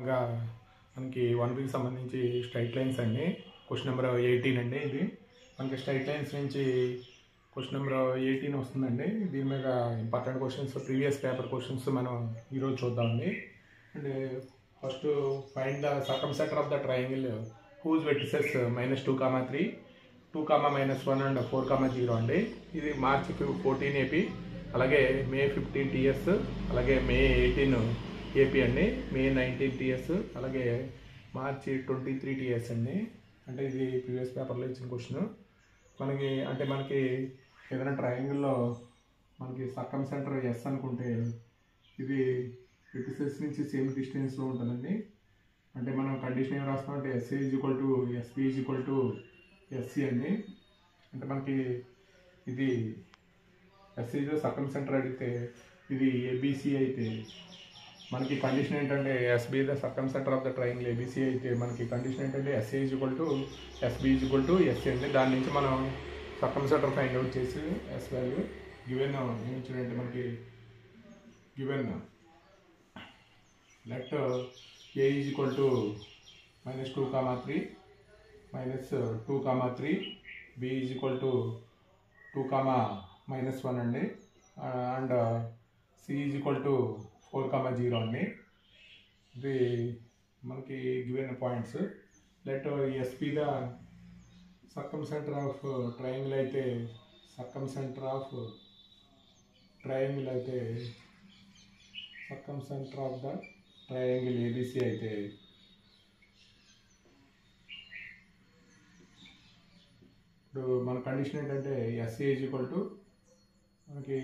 ఇంకా మనకి 1 సంబంధించి స్ట్రైట్ లైన్స్ అండి. క్వశ్చన్ నెంబర్ 18 అండి. ఇది మనకి స్ట్రైట్ లైన్స్ నుంచి క్వశ్చన్ నెంబర్ 18 వస్తుందండి. దీని మీద important questions, previous paper questions మనం ఈరోజు చూద్దామండి. And first find the circumcentre of the triangle whose vertices -2, 3, 2, -1 and 4, 0 అండి. ఇది మార్చ్ 14 ఏపీ, అలాగే మే 15 టీఎస్, అలాగే మే 18 ఏపీ అండి, మే 19 టీఎస్, అలాగే మార్చి 23 టీఎస్ అండి. అంటే ఇది ప్రీవియస్ పేపర్లో ఇచ్చిన క్వశ్చన్. మనకి ఏదైనా ట్రయాంగిల్లో మనకి సర్కంసెంటర్ ఎస్ అనుకుంటే ఇది వెర్టిసెస్ నుంచి సేమ్ డిస్టెన్స్లో ఉంటుందండి. అంటే మనం కండిషన్ ఏం రాస్తామంటే SA equal to SB equal to SC అండి. అంటే మనకి ఇది ఎస్సీలో సర్కంసెంటర్ అడిగితే ఇది ఏబిసి అయితే మనకి కండిషన్ ఏంటంటే SB the circumcentre of the triangle ABC అయితే మనకి కండిషన్ ఏంటంటే SA equal to SB equal to SC అండి. దాని నుంచి మనం సర్కంసెంటర్ ఫైండ్ అవుట్ చేసి ఎస్ వాల్యూ గివెన్ ఏమిచ్చాడంటే మనకి given let A equal to -2, 3, -2, 3, B equal to 2, -1 అండి, అండ్ సి ఈక్వల్ టు 4, 0 అండి. ఇది మనకి given points. Let S be the circumcentre of triangle అయితే circumcentre of the triangle ABC అయితే ఇప్పుడు మన కండిషన్ ఏంటంటే ఎస్ఏ ఈక్వల్ టు మనకి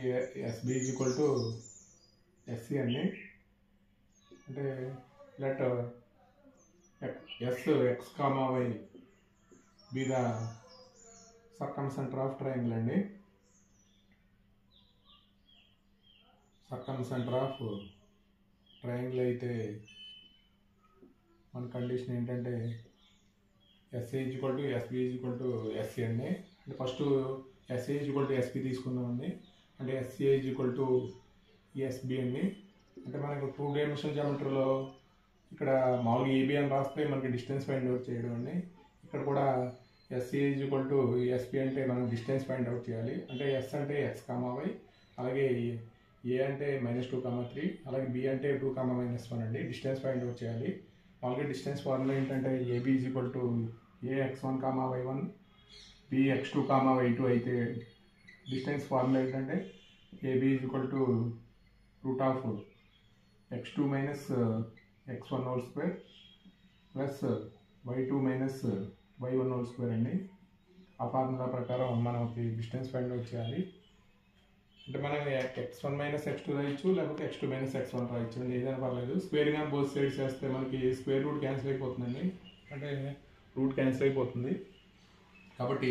ఎస్బి ఈక్వల్ టు ఎస్సి అండి. అంటే let X, Y be the circumcentre of triangle అండి. సర్కంసెంటర్ ఆఫ్ ట్రయాంగిల్ అయితే మన కండిషన్ ఏంటంటే SA equal to SB equal to SC అండి. అంటే first SA equal to SB తీసుకుందామండి. అంటే ఎస్ఏ ఈక్వల్ టు ఎస్బి అండి. అంటే మనకు 2 డైమెన్షనల్ జామెట్రీలో ఇక్కడ మామూలుగా ఏబి అని రాస్తే మనకి డిస్టెన్స్ ఫైండ్ అవుట్ చేయడం అండి. ఇక్కడ కూడా ఎస్ఏ ఈక్వల్ టు ఎస్బి అంటే మనం డిస్టెన్స్ ఫైండ్ అవుట్ చేయాలి. అంటే ఎస్ అంటే ఎక్స్, వై, అలాగే ఏ అంటే -2, 3, అలాగే బి అంటే 2, -1 అండి. డిస్టెన్స్ ఫైండ్ అవుట్ చేయాలి. మామూలుగా డిస్టెన్స్ ఫార్ములా ఏంటంటే ఏబి ఈక్వల్ టు ఏx1, y1, bx2, y2 అయితే డిస్టెన్స్ ఫార్ములా ఏంటంటే AB equal to √x2 - x1 whole square plus y2 - y1 whole square అండి. ఆ ఫార్ములా ప్రకారం మనకి డిస్టెన్స్ ఫైండ్ అవుట్ చేయాలి. అంటే మనం x1 - x2 రాయొచ్చు, లేకపోతే x2 - x1 రాయొచ్చు అండి, ఏదైనా పర్లేదు. స్క్వేరింగ్ ఆన్ బోత్ సైడ్స్ చేస్తే మనకి స్క్వేర్ రూట్ క్యాన్సిల్ అయిపోతుందండి. అంటే రూట్ క్యాన్సిల్ అయిపోతుంది కాబట్టి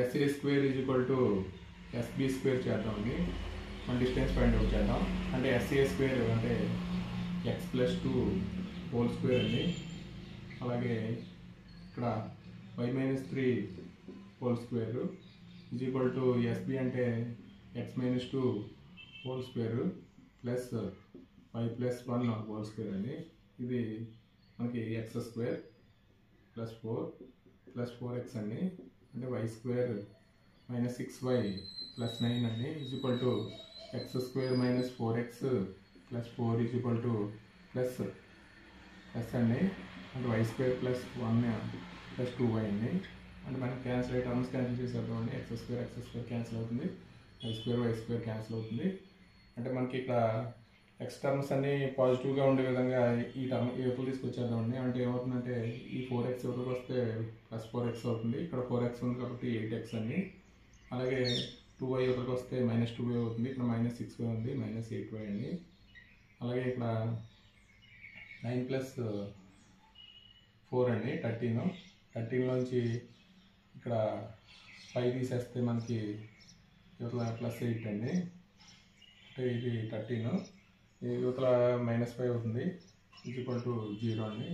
SA square equal to SB square చేద్దామండి. మన డిస్టెన్స్ ఫైండ్ అవుట్ చేద్దాం. అంటే ఎస్ఏ స్క్వేర్ అంటే x+2 హోల్ స్క్వేర్ అండి. అలాగే ఇక్కడ y-3 whole square equal to SB అంటే x-2 whole square plus y+1 whole square అండి. ఇది మనకి x² + 4 + 4x అండి. అంటే y² - 6y + 9 అండి equal to x² - 4x + 4 equal to plus అండి. అంటే y² + 1 + 2y అండి. అంటే మనకి క్యాన్సిల్ అయ్యే టర్మ్స్ క్యాన్సిల్ చేసేద్దామండి. x² క్యాన్సిల్ అవుతుంది, y² క్యాన్సిల్ అవుతుంది. అంటే మనకి ఇక్కడ ఎక్స్ టర్మ్స్ అన్నీ పాజిటివ్గా ఉండే విధంగా ఈ టర్మ్ ఎప్పుడు తీసుకొచ్చేద్దామండి. అంటే ఏమవుతుందంటే ఈ 4x ఎవరికి వస్తే +4x అవుతుంది. ఇక్కడ 4x ఉంది కాబట్టి 8x అండి. అలాగే 2y ఒకరికి వస్తే -2y అవుతుంది. ఇక్కడ -6y ఉంది, -8y అండి. అలాగే ఇక్కడ 9 + 4 అండి 13లోంచి ఇక్కడ 5 తీసేస్తే మనకి ఇవతల +8 అండి. అంటే ఇది 13, ఇవతల -5 అవుతుంది, ఈక్వల్ టు 0 అండి.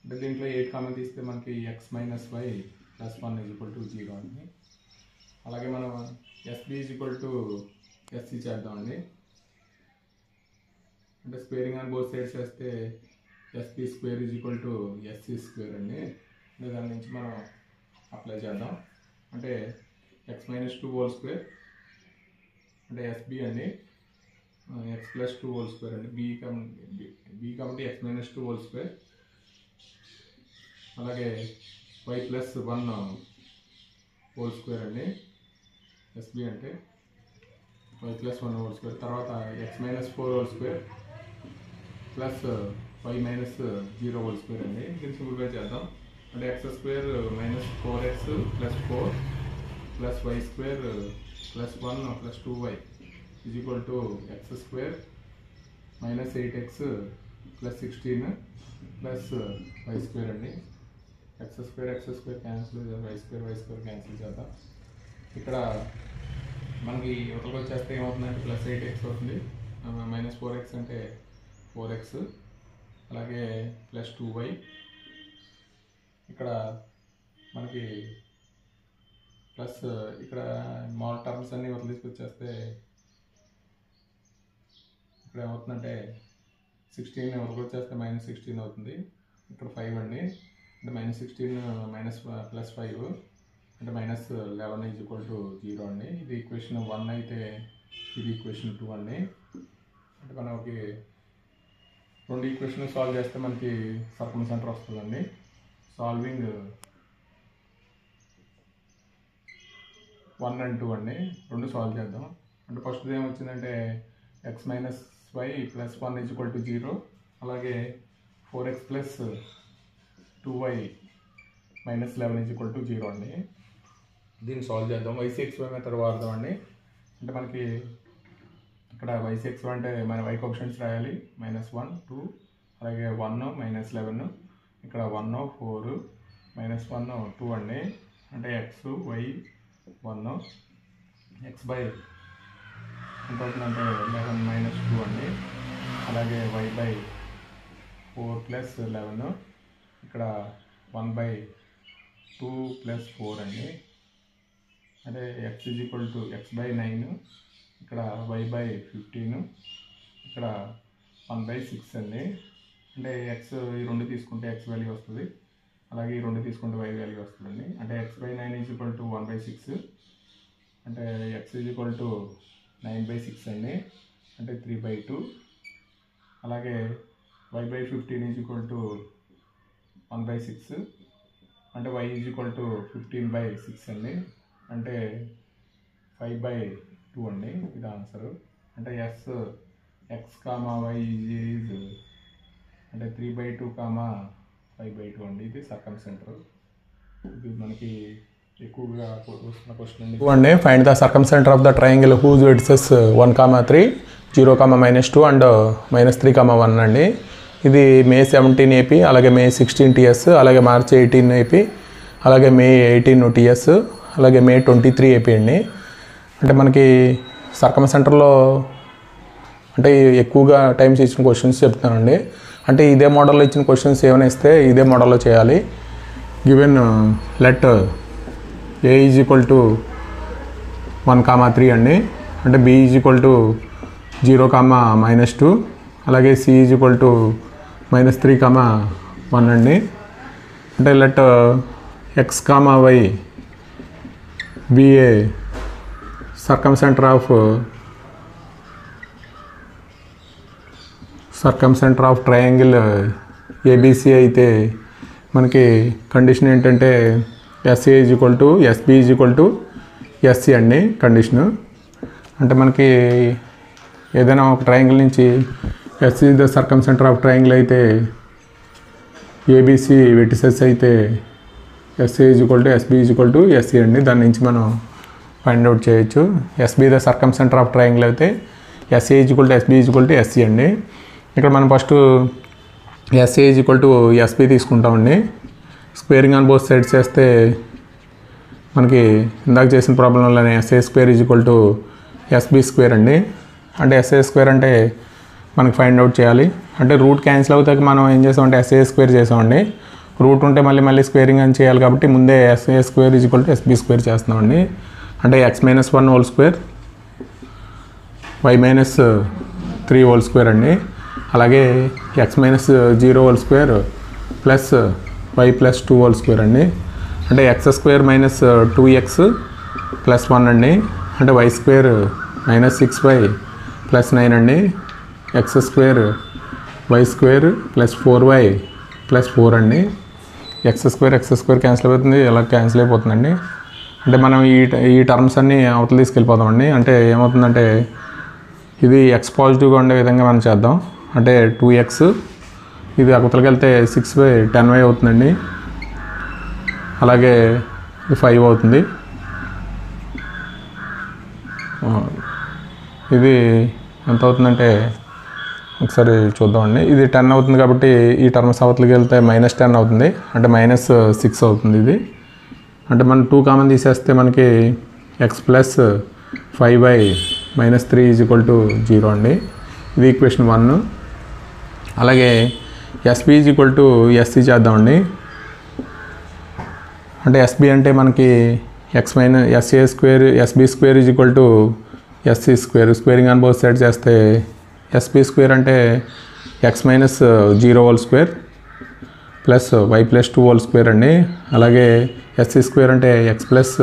అంటే దీంట్లో 8 కామన్ తీస్తే మనకి x - y + 1 ఈక్వల్ టు 0 అండి. అలాగే మనం ఎస్బి ఈక్వల్ టు ఎస్సి చేద్దామండి. అంటే స్క్వేరింగ్ ఆన్ బోత్ సైడ్స్ చేస్తే SP square is equal to SC square అండి. అంటే దాని నుంచి మనం అప్లై చేద్దాం. అంటే ఎక్స్ మైనస్ 2 హోల్ స్క్వేర్ అంటే ఎస్బీ అండి, ఎక్స్ ప్లస్ 2 హోల్ స్క్వేర్ అండి, బీ కాబట్టి ఎక్స్ మైనస్ 2 హోల్ స్క్వేర్, అలాగే వై ప్లస్ 1 హోల్ స్క్వేర్ అండి. ఎస్బీ అంటే వై ప్లస్ 1 హోల్ స్క్వేర్. తర్వాత x minus 4 whole square plus y minus 0 whole square అండి. దీన్ని సింప్లిఫై చేద్దాం. అంటే X square minus 4x plus 4 plus Y square plus 1 plus 2y is equal to X square minus 8x plus 16 plus Y square అండి. X square cancel, Y square cancel చేద్దాం. ఇక్కడ మనకి ఒకరికి వచ్చేస్తే ఏమవుతుందంటే ప్లస్ 8x అవుతుంది, మైనస్ 4x అంటే 4x, అలాగే ప్లస్ 2y. ఇక్కడ మనకి ప్లస్ ఇక్కడ మాల్ టర్మ్స్ అన్నీ ఒకరు తీసుకొచ్చేస్తే ఇక్కడ ఏమవుతుందంటే 16 ఎవరికి వచ్చేస్తే మైనస్ 16 అవుతుంది. ఇక్కడ 5 అండి, అంటే మైనస్ 16 మైనస్ ప్లస్ 5 అంటే మైనస్ 11 ఈజ్ ఈక్వల్ టు 0 అండి. ఇది ఈక్వేషన్ 1 అయితే ఇది ఈక్వేషన్ 2 అండి. అంటే మనకి రెండు ఈక్వేషన్ సాల్వ్ చేస్తే మనకి సర్కమ్ సెంటర్ వస్తుందండి. సాల్వింగ్ 1 and 2 అండి, రెండు సాల్వ్ చేద్దాం. అంటే ఫస్ట్ ఏమొచ్చిందంటే X minus Y plus 1 is equal to 0, అలాగే 4x plus 2y minus 11 is equal to 0 అండి. దీన్ని సాల్వ్ చేద్దాం. YCXY మెథడ్ వాడదాం అండి. అంటే మనకి ఇక్కడ YCXY అంటే మన y కోఎఫిషియంట్స్ రాయాలి, -1 2 అలాగే 1 మైనస్ 11, ఇక్కడ 1 4 మైనస్ 1 2 అండి. అంటే ఎక్స్ వై 1, ఎక్స్ బై ఎంత అవుతుందంటే 11 మైనస్ 2 అండి, అలాగే వై బై 4 ప్లస్ 11, ఇక్కడ 1 బై 2 ప్లస్ 4 అండి. అంటే x is equal to X by 9, ఇక్కడ వై బై 15, ఇక్కడ 1 బై 6 అండి. అంటే ఎక్స్ ఈ రెండు తీసుకుంటే ఎక్స్ వాల్యూ వస్తుంది, అలాగే ఈ రెండు తీసుకుంటే వై వాల్యూ వస్తుందండి. అంటే x by 9 is equal to 1 by 6, అంటే x is equal to 9 by 6 అండి, అంటే 3 బై 2, అలాగే y by 15 is equal to 1 by 6, అంటే y is equal to 15 by 6 అండి, అంటే 5 బై 2 అండి. ఇది ఆన్సరు. అంటే ఎక్స్ కామా వై ఈజ్ అంటే 3 బై 2 కామా 5 బై 2 అండి. ఇది సర్కమ్ సెంటర్. ఇది మనకి ఎక్కువగా వస్తున్న క్వశ్చన్ అండి. Find the circumcentre of the triangle whose vertices 1,3 0, -2 and -3,1 అండి. ఇది May 17 AP, అలాగే May 16 TS, అలాగే March 18 AP, అలాగే May 18 TS, అలాగే May 23 AP అండి. అంటే మనకి సర్కమ్ సెంటర్లో అంటే ఎక్కువగా టైమ్స్ ఇచ్చిన క్వశ్చన్స్ చెప్తానండి. అంటే ఇదే మోడల్లో ఇచ్చిన క్వశ్చన్స్ ఏమైనా ఇస్తే ఇదే మోడల్లో చేయాలి. Given let A is equal to 1,3 అండి, అంటే బి ఈజ్ ఈక్వల్ టు 0, -2, అలాగే సి ఈజ్ ఈక్వల్ టు -3,1 అండి. అంటే let X comma Y be a circumcentre of triangle ABC అయితే మనకి కండిషన్ ఏంటంటే SA is equal to SB is equal to SC అండి condition. అంటే మనకి ఏదైనా ఒక ట్రయాంగిల్ నుంచి SC the circumcentre of triangle అయితే ఏబిసి వెర్టిసెస్ అయితే SA is equal to SB is equal to SC అండి. దాని నుంచి మనం ఫైండ్ అవుట్ చేయొచ్చు. SB the circumcentre of triangle అయితే SA is equal to SB is equal to SC అండి. ఇక్కడ మనం first SA is equal to SB తీసుకుంటామండి. స్క్వేరింగ్ ఆన్ బోత్ సైడ్స్ చేస్తే మనకి ఇందాక చేసిన ప్రాబ్లంలోనే SA square is equal to SB square అండి. అంటే ఎస్ఏ స్క్వేర్ అంటే మనకి ఫైండ్ అవుట్ చేయాలి. అంటే రూట్ క్యాన్సిల్ అవుతాక మనం ఏం చేసామంటే ఎస్ఏ స్క్వేర్ చేసామండి. రూట్ ఉంటే మళ్ళీ స్క్వేరింగ్ అని చేయాలి కాబట్టి ముందే SA square is equal to SB square చేస్తున్నామండి. అంటే x minus 1 whole square y -3 whole square అండి. అలాగే x minus 0 whole square plus y plus 2 whole square అండి. అంటే X square minus 2x plus 1 అండి. అంటే y square minus 6y plus 9 అండి. X square y square plus 4y plus 4 అండి. X square cancel అయిపోతుంది, ఇలా క్యాన్సిల్ అయిపోతుందండి. అంటే మనం ఈ టర్మ్స్ అన్నీ అవతల తీసుకెళ్ళిపోతామండి. అంటే ఏమవుతుందంటే ఇది ఎక్స్ పాజిటివ్గా ఉండే విధంగా మనం చేద్దాం. అంటే 2x ఇది అవతలకి వెళ్తే 6y 10y అవుతుందండి. అలాగే ఇది 5 అవుతుంది. ఇది ఎంత అవుతుందంటే ఒకసారి చూద్దామండి. ఇది 10 అవుతుంది కాబట్టి ఈ టర్మ్స్ అవతలకి వెళ్తే -10 అవుతుంది. అంటే -6 అవుతుంది ఇది. అంటే మనం 2 కామన్ తీసేస్తే మనకి ఎక్స్ ప్లస్ 5y -3 = 0 అండి. ఇది ఈక్వేషన్ 1. అలాగే ఎస్బి ఎస్సి చేద్దామండి. అంటే ఎస్బి అంటే మనకి x minus SA square SB square SC square squaring on both side చేస్తే ఎస్బి స్క్వేర్ అంటే x minus 0 whole square plus y plus 2 whole square అండి. అలాగే ఎస్సీ స్క్వేర్ అంటే x plus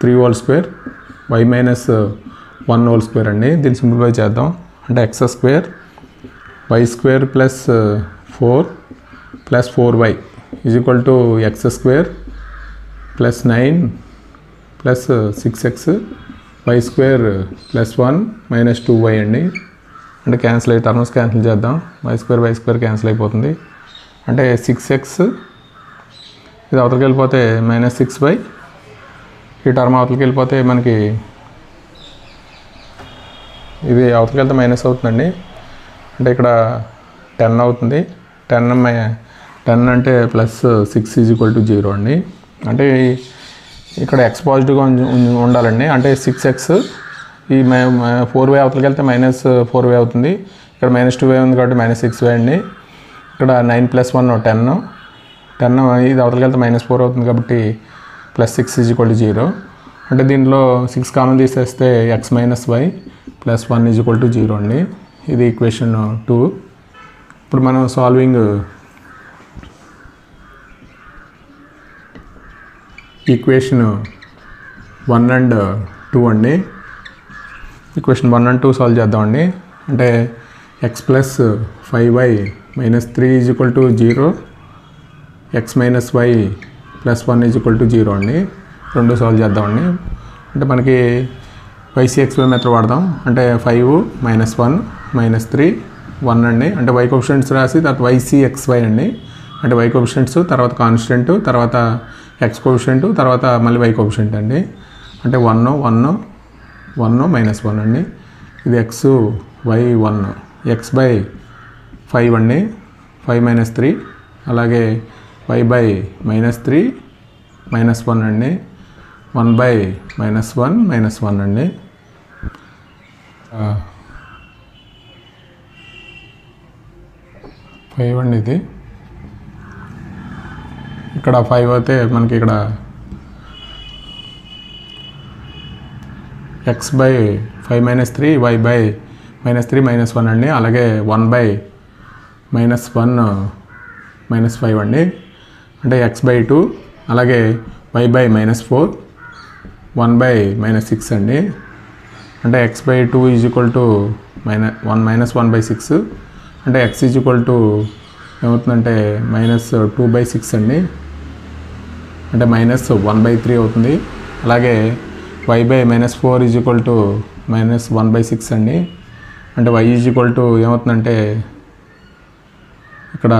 3 whole square y minus 1 whole square అండి. దీన్ని simplify చేద్దాం. అంటే X square y square plus 4 plus 4y x square plus 9 plus 6x y square plus 1 minus 2y అండి. అంటే cancel అయ్యి టర్మ్స్ క్యాన్సిల్ చేద్దాం. Why square cancel అయిపోతుంది. అంటే 6x ఇది అవతలకి వెళ్ళిపోతే -6y, ఈ టర్మ్ అవతలకి వెళ్ళిపోతే మనకి ఇది అవతలకి వెళ్తే మైనస్ అవుతుందండి. అంటే ఇక్కడ 10 అవుతుంది. 10 అంటే ప్లస్ 6 = 0 అండి. అంటే ఇక్కడ ఎక్స్ పాజిటివ్గా ఉండాలండి. అంటే 6x ఈ 4y అవతలకి వెళ్తే -4y అవుతుంది. ఇక్కడ -2y ఉంది కాబట్టి -6y అండి. ఇక్కడ 9 + 1 10 ఇది అవతలకి వెళ్తే -4 అవుతుంది కాబట్టి +6 = 0. అంటే దీంట్లో 6 కామన్ తీసేస్తే x - y + 1 = 0 అండి. ఇది ఈక్వేషన్ 2. ఇప్పుడు మనం సాల్వింగ్ ఈక్వేషన్ 1 and 2 అండి. ఈక్వేషన్ 1 and 2 సాల్వ్ చేద్దామండి. అంటే x + 5y - 3 = 0, x - y + 1 = 0 అండి. రెండు సాల్వ్ చేద్దామండి. అంటే మనకి YCXY మెథడ్ వాడదాం. అంటే 5 - 1 - 3 1 అండి. అంటే y కోఎఫిషియంట్స్ రాసి తర్వాత YCXY అండి. అంటే y కోఎఫిషియంట్స్ తర్వాత కాన్స్టెంట్ తర్వాత x కోఎఫిషియంట్ తర్వాత మళ్ళీ y కోఎఫిషియంట్ అండి. అంటే 1 1 1 -1 అండి. ఇది x y 1 x/5 అండి. 5 - 3 అలాగే y/-3 -1 అండి. 1/-1 -1 అండి. ఫైవ్ అండి. ఇది ఇక్కడ 5 అయితే మనకి ఇక్కడ x/5 - 3 y/-3 -1 అండి. అలాగే 1/-1 -5 అండి. అంటే x/2 అలాగే y/-4 1/-6 అండి. అంటే x/2 = 1/6 అంటే x ఏమవుతుందంటే -2/6 అండి. అంటే -1/3 అవుతుంది. అలాగే y/-4 = -1/6 అండి. అంటే y ఏమవుతుందంటే ఇక్కడ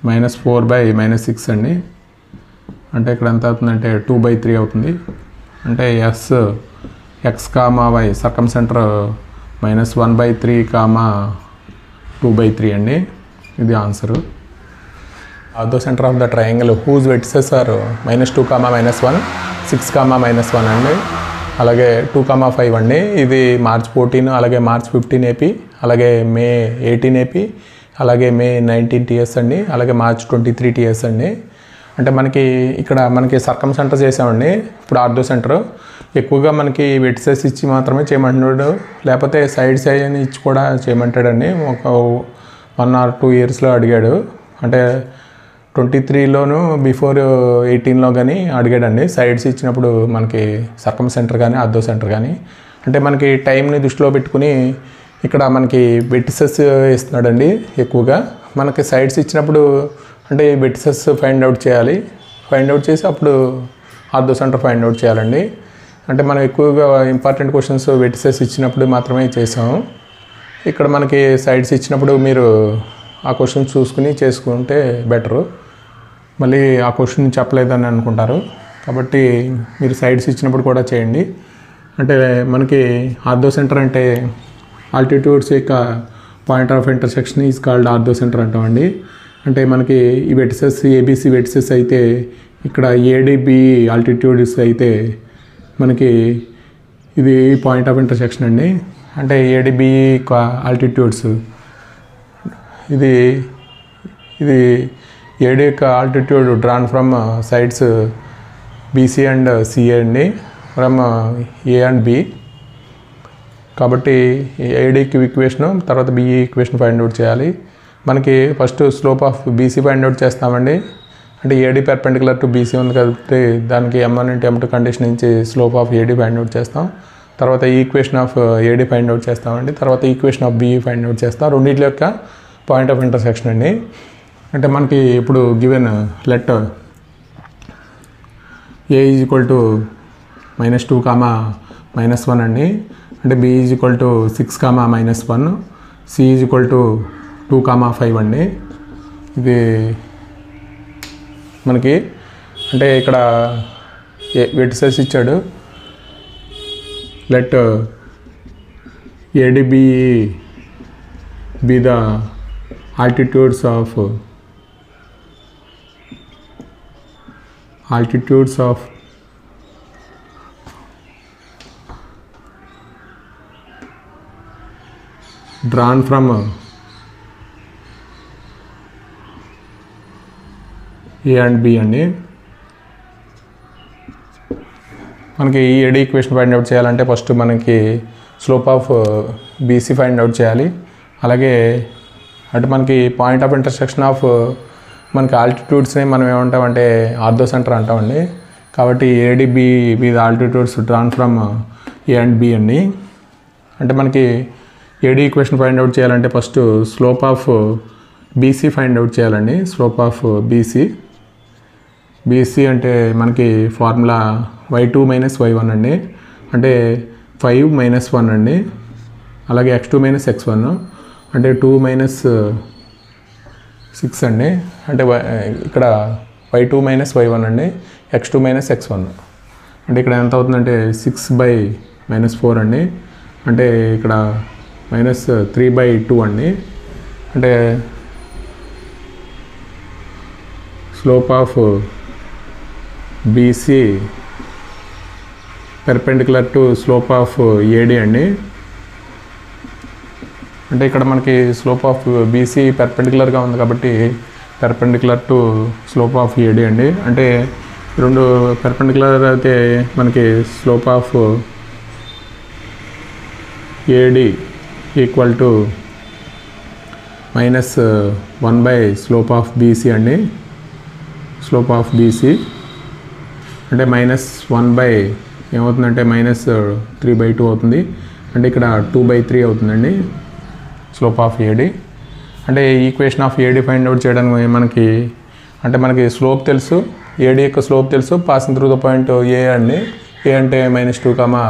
-4/-6 అండి. అంటే ఇక్కడ ఎంత అవుతుందంటే 2/3 అవుతుంది. అంటే x, y సర్కమ్ సెంటర్ -1/3, 2/3 అండి. ఇది answer. The centre of the triangle whose vertices are -2, -1 6, -1 అండి. అలాగే 2, 5 అండి. ఇది మార్చ్ 14 అలాగే మార్చ్ 15 AP అలాగే మే 18 AP అలాగే మే 19 TS అండి. అలాగే మార్చ్ 23 TS అండి. అంటే మనకి ఇక్కడ మనకి సర్కమ్ సెంటర్ చేసామండి. ఇప్పుడు ఆర్థో సెంటర్ ఎక్కువగా మనకి వెర్టిసెస్ ఇచ్చి మాత్రమే చేయమంటున్నాడు, లేకపోతే సైడ్స్ అయ్యని ఇచ్చి కూడా చేయమంటాడండి. ఒక 1 or 2 yearsలో అడిగాడు, అంటే 23లోను బిఫోర్ 18లో కానీ అడిగాడండి. సైడ్స్ ఇచ్చినప్పుడు మనకి సర్కమ్ సెంటర్ కానీ ఆర్థో సెంటర్ కానీ, అంటే మనకి టైంని దృష్టిలో పెట్టుకుని ఇక్కడ మనకి వెర్టిసెస్ ఇస్తున్నాడండి. ఎక్కువగా మనకి సైడ్స్ ఇచ్చినప్పుడు అంటే వెర్టిసెస్ ఫైండ్ అవుట్ చేయాలి, ఫైండ్ అవుట్ చేసి అప్పుడు ఆర్థో సెంటర్ ఫైండ్ అవుట్ చేయాలండి. అంటే మనం ఎక్కువగా ఇంపార్టెంట్ క్వశ్చన్స్ వెర్టిసెస్ ఇచ్చినప్పుడు మాత్రమే చేసాము. ఇక్కడ మనకి సైడ్స్ ఇచ్చినప్పుడు మీరు ఆ క్వశ్చన్స్ చూసుకుని చేసుకుంటే బెటరు. మళ్ళీ ఆ క్వశ్చన్ చెప్పలేదని అనుకుంటారు, కాబట్టి మీరు సైడ్స్ ఇచ్చినప్పుడు కూడా చేయండి. అంటే మనకి ఆర్థో సెంటర్ అంటే ఆల్టిట్యూడ్స్ యొక్క point of intersection is called ortho centre అంటామండి. అంటే మనకి ఈ వెర్టిసెస్ ఏబిసి వెర్టిసెస్ అయితే ఇక్కడ ఏడిబి ఆల్టిట్యూడ్స్ అయితే మనకి ఇది పాయింట్ ఆఫ్ ఇంటర్సెక్షన్ అండి. అంటే ఏడిబి ఆల్టిట్యూడ్స్ ఇది ఏడి యొక్క altitude drawn from sides BC and CA అండి, ఫ్రమ్ ఏ అండ్ బి. కాబట్టి ఏడీకి ఈక్వేషన్ తర్వాత బిఈ ఈక్వేషన్ ఫైండ్ అవుట్ చేయాలి. మనకి first slope of BC find out చేస్తామండి. అంటే ఏడీ పెర్పెండికులర్ టు బీసీ ఉంది కాబట్టి దానికి M1 × M2 కండిషన్ నుంచి slope of AD find out చేస్తాం. తర్వాత equation of AD find out చేస్తామండి. తర్వాత equation of BE find out చేస్తాం. రెండింటి యొక్క పాయింట్ ఆఫ్ ఇంటర్సెక్షన్ అండి. అంటే మనకి ఇప్పుడు given let A is equal to -2, -1 అండి. అంటే B is equal to 6, -1, C is equal to 2, 5 అండి. ఇది మనకి అంటే ఇక్కడ వెర్టిసెస్ ఇచ్చాడు. Let ADB be the altitudes of drawn from A and B అండి. మనకి ఈ ఏడీ ఈక్వేషన్ ఫైండ్ అవుట్ చేయాలంటే ఫస్ట్ మనకి slope of BC find out చేయాలి. అలాగే అంటే మనకి పాయింట్ ఆఫ్ ఇంటర్సెక్షన్ ఆఫ్ మనకి ఆల్టిట్యూడ్స్ని మనం ఏమంటామంటే ఆర్థో సెంటర్ అంటామండి. కాబట్టి ADB be the altitudes drawn from A and B అండి. అంటే మనకి ఏడీ ఈక్వేషన్ ఫైండ్ అవుట్ చేయాలంటే first slope of BC find out చేయాలండి. స్లోప్ ఆఫ్ బీసీ అంటే మనకి ఫార్ములా y2 - y1 అండి. అంటే 5 - 1 అండి. అలాగే x2 - x1 అంటే 2 - 6 అండి. అంటే ఇక్కడ y2 - y1 అండి, x2 - x1 అంటే ఇక్కడ ఎంత అవుతుందంటే 6/-4 అండి. అంటే ఇక్కడ -3/2 అండి. అంటే slope of BC perpendicular to slope of AD అండి. అంటే ఇక్కడ మనకి స్లోప్ ఆఫ్ బీసీ పెర్పెండికులర్గా ఉంది కాబట్టి perpendicular to slope of AD అండి. అంటే రెండు పెర్పెండికులర్ అయితే మనకి slope of AD equal to -1 slope of BC అండి. స్లోప్ ఆఫ్ బీసీ అంటే -1 ఏమవుతుందంటే -3/2 అవుతుంది. అంటే ఇక్కడ 2/3 అవుతుందండి స్లోప్ ఆఫ్ ఏడీ. అంటే equation of AD find out చేయడానికి మనకి స్లోప్ తెలుసు, ఏడీ యొక్క స్లోప్ తెలుసు, passing through the point A అండి. ఏ అంటే -2,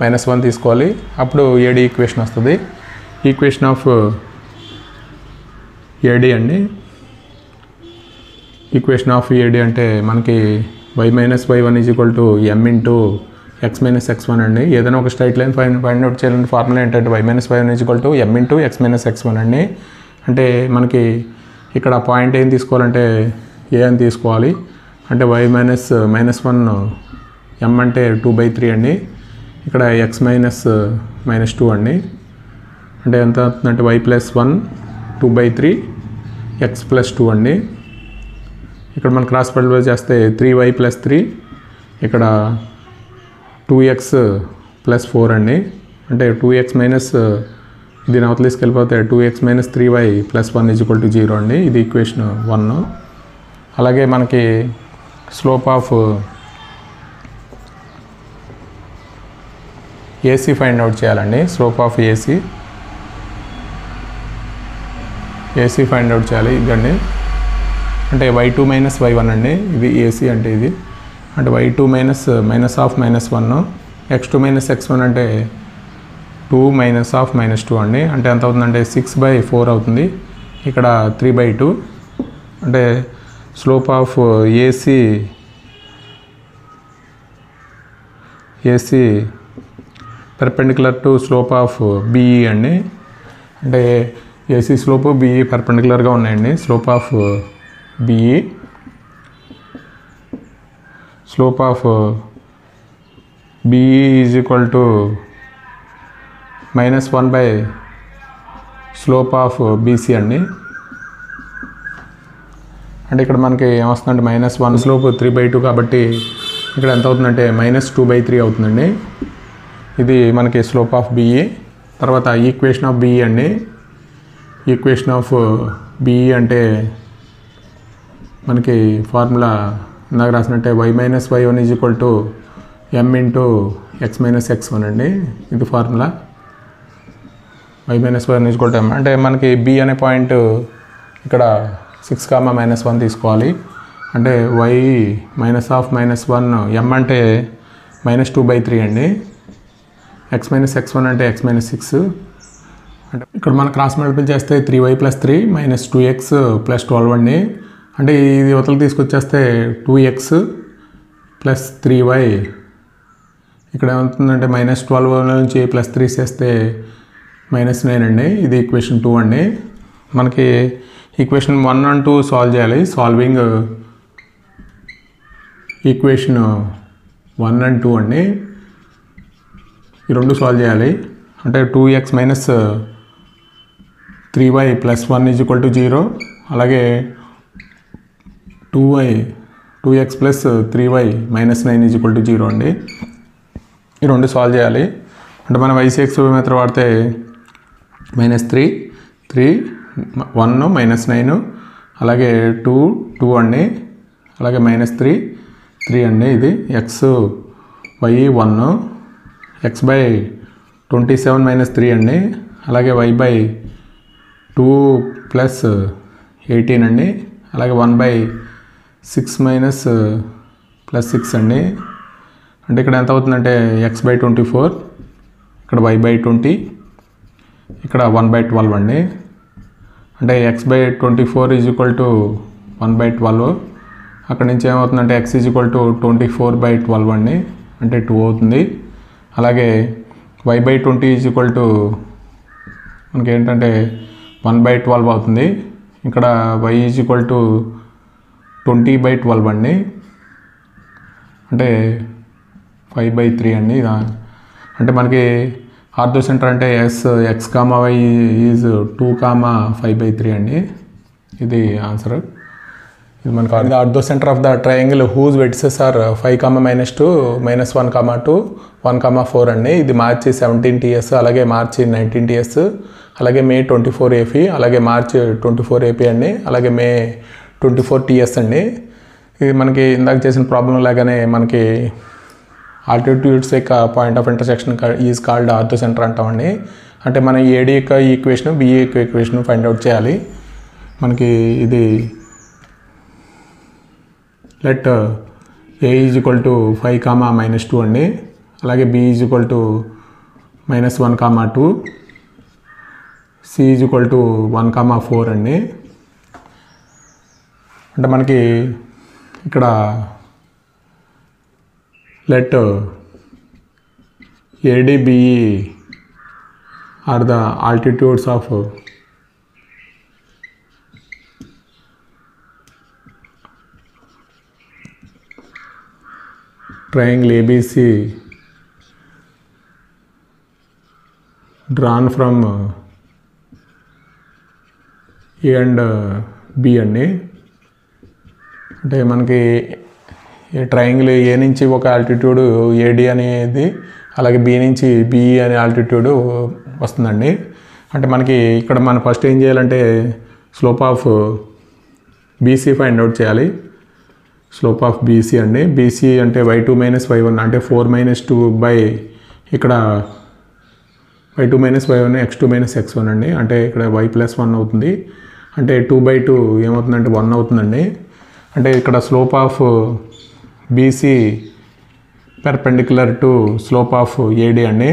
-1 తీసుకోవాలి, అప్పుడు ఏడీ ఈక్వేషన్ వస్తుంది. ఈక్వేషన్ ఆఫ్ ఏడీ అండి. ఈక్వేషన్ ఆఫ్ ఏడీ అంటే మనకి y - y1 = m × x - x1 అండి. ఏదైనా ఒక స్ట్రైట్ లైన్ ఫైండ్ అవుట్ చేయాలంటే ఫార్ములా ఏంటంటే y - y1 = m × x - x1 అండి. అంటే మనకి ఇక్కడ పాయింట్ ఏం తీసుకోవాలంటే ఏ అని తీసుకోవాలి. అంటే y - -1 m అంటే 2/3 అండి. ఇక్కడ x - -2 అండి. అంటే ఎంత అవుతుందంటే y + 1 2/3 x + 2 అండి. ఇక్కడ మనం క్రాస్ మల్టిప్లై చేస్తే 3y + 3 ఇక్కడ 2x + 4 అండి. అంటే 2x మైనస్ దీని అవతల తీసుకెళ్ళిపోతే 2x - 3y + 1 = 0 అండి. ఇది ఈక్వేషన్ 1. అలాగే మనకి slope of AC find out చేయాలండి. Slope of AC find out చేయాలి. ఇదండి అంటే y2 - y1 అండి. ఇది AC అంటే ఇది అంటే y2 - -1 x2 - x1 అంటే 2 - -2 అండి. అంటే ఎంత అవుతుందంటే 6/4 అవుతుంది. ఇక్కడ 3/2 అంటే slope of AC perpendicular to slope of BE అండి. అంటే AC స్లోప్ BE పెర్పెండిక్యులర్గా ఉన్నాయండి. Slope of BE slope of BE = -1 slope of BC అండి. అంటే ఇక్కడ మనకి ఏమొస్తుందంటే -1 స్లోప్ 3/2 కాబట్టి ఇక్కడ ఎంత అవుతుందంటే -2/3 అవుతుందండి. ఇది మనకి స్లోప్ ఆఫ్ BE. తర్వాత ఈక్వేషన్ ఆఫ్ BE అండి. ఈక్వేషన్ ఆఫ్ BE అంటే మనకి ఫార్ములా ఇందాక రాసినట్టే y - y1 = m × x - x1 అండి. ఇది ఫార్ములా y - y1 = m. అంటే మనకి B అనే పాయింట్ ఇక్కడ 6, -1 తీసుకోవాలి. అంటే y -1 m అంటే -2/3 అండి. x - x1 అంటే x - 6 అంటే ఇక్కడ మనం క్రాస్ మల్టిప్లై చేస్తే 3y + 3 - 2x + 12 అండి. అంటే ఇది అవతలకి తీసుకొచ్చేస్తే 2x + 3y ఇక్కడ ఏమవుతుందంటే -12 నుంచి +3 చేస్తే -9 అండి. ఇది ఈక్వేషన్ 2 అండి. మనకి ఈక్వేషన్ 1 and 2 సాల్వ్ చేయాలి. సాల్వింగ్ ఈక్వేషన్ 1 and 2 అండి. ఈ రెండు సాల్వ్ చేయాలి. అంటే 2x - 3y + 1 = 0. అలాగే 2x + 3y - 9 = 0 అండి. ఈ రెండు సాల్వ్ చేయాలి. అంటే మనం ICX మెథడ్ వాడితే -3 1 -9 అలాగే 2 అండి. అలాగే -3 అండి. ఇది x y 1 x/27 - 3 అండి. అలాగే y/2 + 18 అండి. అలాగే 1/6 + 6 అండి. అంటే ఇక్కడ ఎంత అవుతుందంటే x/24 ఇక్కడ y/20 ఇక్కడ 1/12 అండి. అంటే x/24 = 1/12. అక్కడ నుంచి ఏమవుతుందంటే x = 24/12 అండి. అంటే 2 అవుతుంది. అలాగే y/20 మనకి ఏంటంటే 1/12 అవుతుంది. ఇక్కడ y = 20/12 అండి. అంటే 5/3 అండి. అంటే మనకి ఆర్థో సెంటర్ అంటే x, y ఈజ్ 2, 5/3 అండి. ఇది ఆన్సర్. ఇది మనకు orthocentre of the triangle whose vertices are 5, -2 -1, 2 1, 4 అండి. ఇది మార్చి 17 TS అలాగే మార్చి 19 TS అలాగే మే 24 AP అలాగే మార్చి 24 AP అండి. అలాగే మే 24 TS అండి. ఇది మనకి ఇందాక చేసిన ప్రాబ్లం లాగానే మనకి ఆల్టిట్యూడ్స్ యొక్క point of intersection is called ortho centre అంటామండి. అంటే మన AD యొక్క ఈక్వేషన్ BE యొక్క ఈక్వేషన్ ఫైండ్ అవుట్ చేయాలి. మనకి ఇది లెట్ A = 5, -2 అండి. అలాగే B = -1, 2 C = 1, 4 అండి. అంటే మనకి ఇక్కడ let AD BE are the altitudes of triangle ABC drawn from A and B అండి. అంటే మనకి ట్రయాంగిల్ ఏ నుంచి ఒక ఆల్టిట్యూడ్ ఏడి అనేది, అలాగే బి నుంచి బిఈ అనే ఆల్టిట్యూడ్ వస్తుందండి. అంటే మనకి ఇక్కడ మనం ఫస్ట్ ఏం చేయాలంటే slope of BC find out చేయాలి. స్లోప్ ఆఫ్ బీసీ అండి. బీసీ అంటే y2 మైనస్ y1 అంటే 4 మైనస్ 2 బై ఇక్కడ y2 minus y1 x2 minus x1 అండి. అంటే ఇక్కడ y ప్లస్ 1 అవుతుంది. అంటే 2/2 ఏమవుతుందంటే 1 అవుతుందండి. అంటే ఇక్కడ slope of BC perpendicular to slope of AD అండి.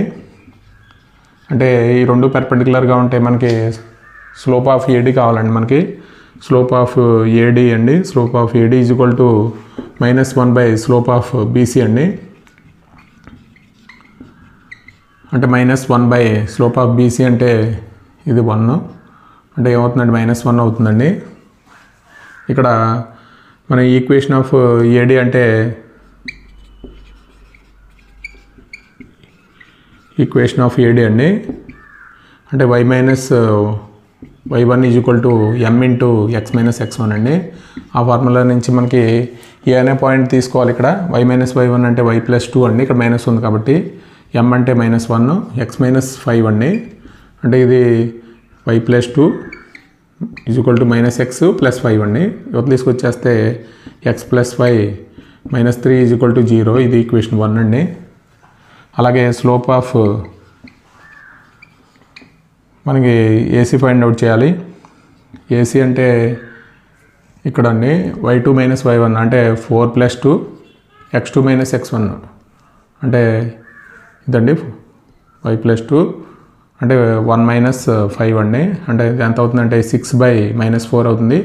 అంటే ఈ రెండు పెర్పెండిక్యులర్గా ఉంటే మనకి స్లోప్ ఆఫ్ ఏడి కావాలండి. మనకి స్లోప్ ఆఫ్ ఏడి అండి. Slope of AD is equal to -1 by slope of BC అండి. అంటే -1 బై స్లోప్ ఆఫ్ బీసీ అంటే ఇది 1 అంటే ఏమవుతుందండి -1 అవుతుందండి. ఇక్కడ మన ఈక్వేషన్ ఆఫ్ ఏడి అంటే ఈక్వేషన్ ఆఫ్ ఏడి అండి. అంటే y minus y1 is equal to m into x minus x1 అండి. ఆ ఫార్ములా నుంచి మనకి ఏ అనే పాయింట్ తీసుకోవాలి. ఇక్కడ y మైనస్ y1 అంటే y ప్లస్ 2 అండి. ఇక్కడ మైనస్ ఉంది కాబట్టి m అంటే -1, x మైనస్ 5 అండి. అంటే ఇది y plus 2 is equal to -x plus 5 అండి. యువత తీసుకొచ్చేస్తే x plus 5 -3 is equal to 0. ఇది ఈక్వేషన్ 1 అండి. అలాగే స్లోప్ ఆఫ్ మనకి ఏసీ ఫైండ్ అవుట్ చేయాలి. ఏసీ అంటే ఇక్కడ అండి y2 మైనస్ y1 అంటే 4 ప్లస్ 2 x2 మైనస్ x1 అంటే ఇదండి y ప్లస్ 2 అంటే 1 మైనస్ 5 అండి. అంటే ఎంత అవుతుందంటే 6 బై -4 అవుతుంది.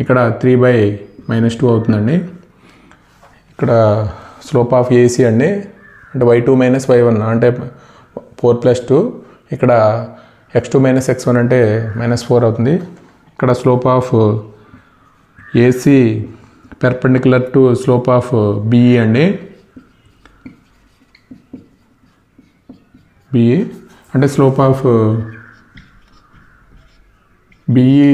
ఇక్కడ 3 బై -2 అవుతుందండి. ఇక్కడ స్లోప్ ఆఫ్ ఏసీ అండి. అంటే y2 మైనస్ y1 అంటే 4 ప్లస్ 2, ఇక్కడ x2 మైనస్ x1 అంటే -4 అవుతుంది. ఇక్కడ slope of AC perpendicular to slope of BE అండి. బిఈ అంటే slope of BE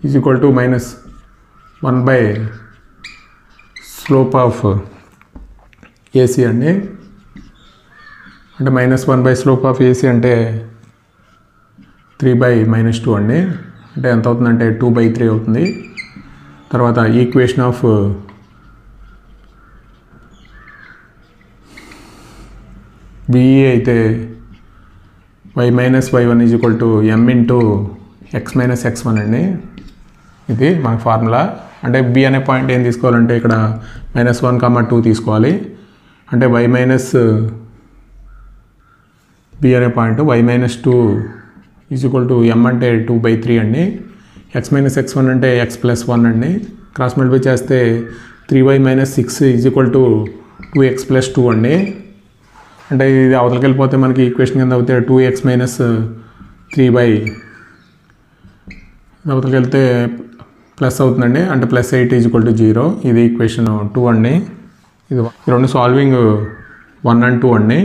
is equal to -1 by slope of AC అండి. అంటే -1 బై స్లోప్ ఆఫ్ ఏసీ అంటే 3 బై -2 అండి. అంటే ఎంత అవుతుందంటే 2/3 అవుతుంది. తర్వాత ఈక్వేషన్ ఆఫ్ బిఈ అయితే y minus y1 is equal to m into x minus x1 అండి. ఇది మన ఫార్ములా. అంటే బి అనే పాయింట్ ఏం తీసుకోవాలంటే ఇక్కడ -1, 2 తీసుకోవాలి. అంటే y మైనస్ బి అనే point y minus 2 is equal to m అంటే 2/3 అండి. x మైనస్ x1 అంటే x ప్లస్ 1 అండి. క్రాస్ మల్టిప్లై చేస్తే 3y minus 6 is equal to 2x plus 2 అండి. అంటే ఇది అవతలకి వెళ్ళిపోతే మనకి ఈక్వేషన్ కింద అవుతే 2x మైనస్ 3 అవతలకి వెళ్తే ప్లస్ అవుతుందండి. అంటే +8 ఈజ్ ఈక్వల్ టు 0. ఇది ఈక్వేషన్ 2 అండి. ఇది రెండు సాల్వింగ్ 1 and 2 అండి.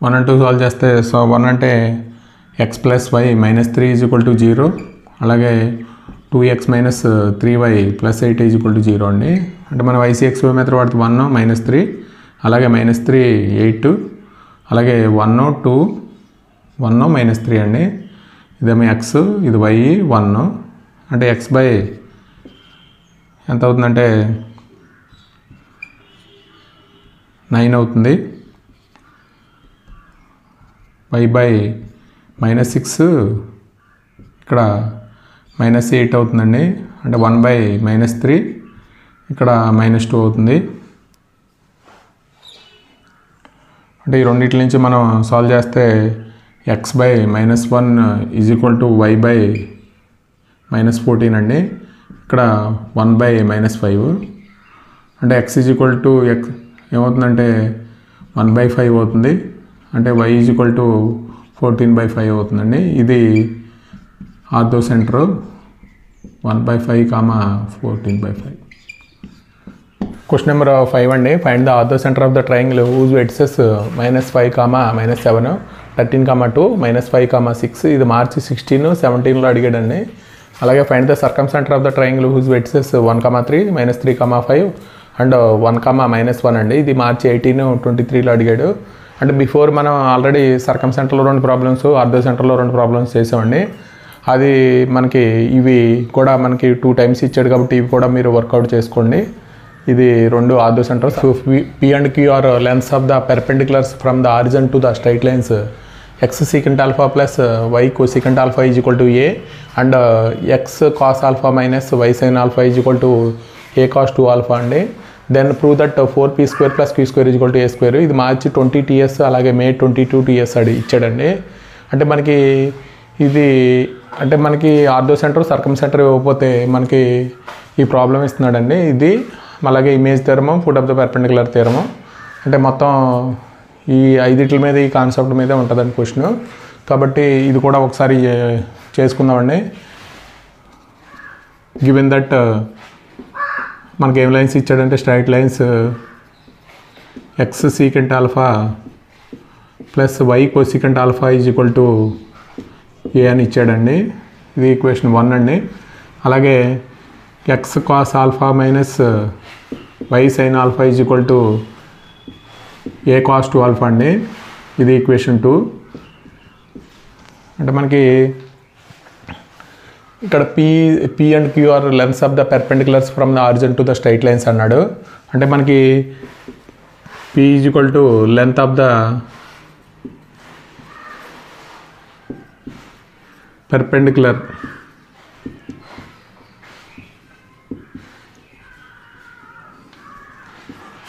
1 and 2 సాల్వ్ చేస్తే 1 అంటే x plus y -3 is equal to 0. అలాగే 2x minus 3y plus 8 is equal to 0 అండి. అంటే మనం ICXY మెథడ్ వాడితే 1, -3, అలాగే -3 8, అలాగే 1, 2, 1, -3 అండి. ఇదేమో x, ఇది y 1. అంటే x బై ఎంత అవుతుందంటే 9 అవుతుంది. y బై -6 ఇక్కడ -8 అవుతుందండి. అంటే 1 బై -3 ఇక్కడ -2 అవుతుంది. అంటే ఈ రెండింటి నుంచి మనం సాల్వ్ చేస్తే x by -1 is equal to y by -14 అండి. ఇక్కడ 1 బై -5 అంటే x is equal to x ఏమవుతుందంటే 1/5 అవుతుంది. అంటే y ఈజ్ ఈక్వల్ టు 14/5 అవుతుందండి. ఇది ఆర్థో సెంటర్ 1/5, 14/5. క్వశ్చన్ నెంబర్ 5 అండి. Find the orthocentre of the triangle whose vertices -5, -7, 13, 2, -5, 6. ఇది మార్చి 16, 17లో అడిగాడండి. అలాగే find the circumcentre of the triangle whose vertices 1, 3, -3, 5 and 1, -1 అండి. ఇది మార్చి 18, 23లో అడిగాడు. అంటే బిఫోర్ మనం ఆల్రెడీ సర్కమ్ సెంటర్లో 2 ప్రాబ్లమ్స్, ఆర్థో సెంటర్లో 2 ప్రాబ్లమ్స్ చేసామండి. అది మనకి ఇవి కూడా మనకి 2 టైమ్స్ ఇచ్చాడు కాబట్టి ఇవి కూడా మీరు వర్కౌట్ చేసుకోండి. ఇది 2 ortho centres. P and Q are lengths of the perpendiculars from the origin to the straight lines x secant alpha plus y cosecant alpha is equal to a and x cos alpha minus y sin alpha is equal to a cos 2 alpha అండి. Then prove that 4p² plus q² is equal to a². ఇది మార్చి 20 TS అలాగే మే 22 TS ఇచ్చాడండి. అంటే మనకి ఇది అంటే మనకి ortho centre సర్కమ్ centre ఇవ్వకపోతే మనకి ఈ ప్రాబ్లం ఇస్తున్నాడండి. ఇది అలాగే image theorem, foot of the perpendicular theorem. అంటే మొత్తం ఈ 5 మీద ఈ కాన్సెప్ట్ మీదే ఉంటుందండి క్వశ్చన్. కాబట్టి ఇది కూడా ఒకసారి చేసుకుందామండి. గివెన్ దట్ మనకి ఏం లైన్స్ ఇచ్చాడంటే straight lines x secant alpha plus y cosecant alpha is equal to a అని ఇచ్చాడండి. ఇది ఈక్వేషన్ 1 అండి. అలాగే x cos alpha minus y sin alpha is equal to a cos 2 alpha అండి. ఇది ఈక్వేషన్ 2. అంటే మనకి ఇక్కడ P and Q are lengths of the perpendiculars from the origin to the straight lines అన్నాడు. అంటే మనకి P is equal to length of the perpendicular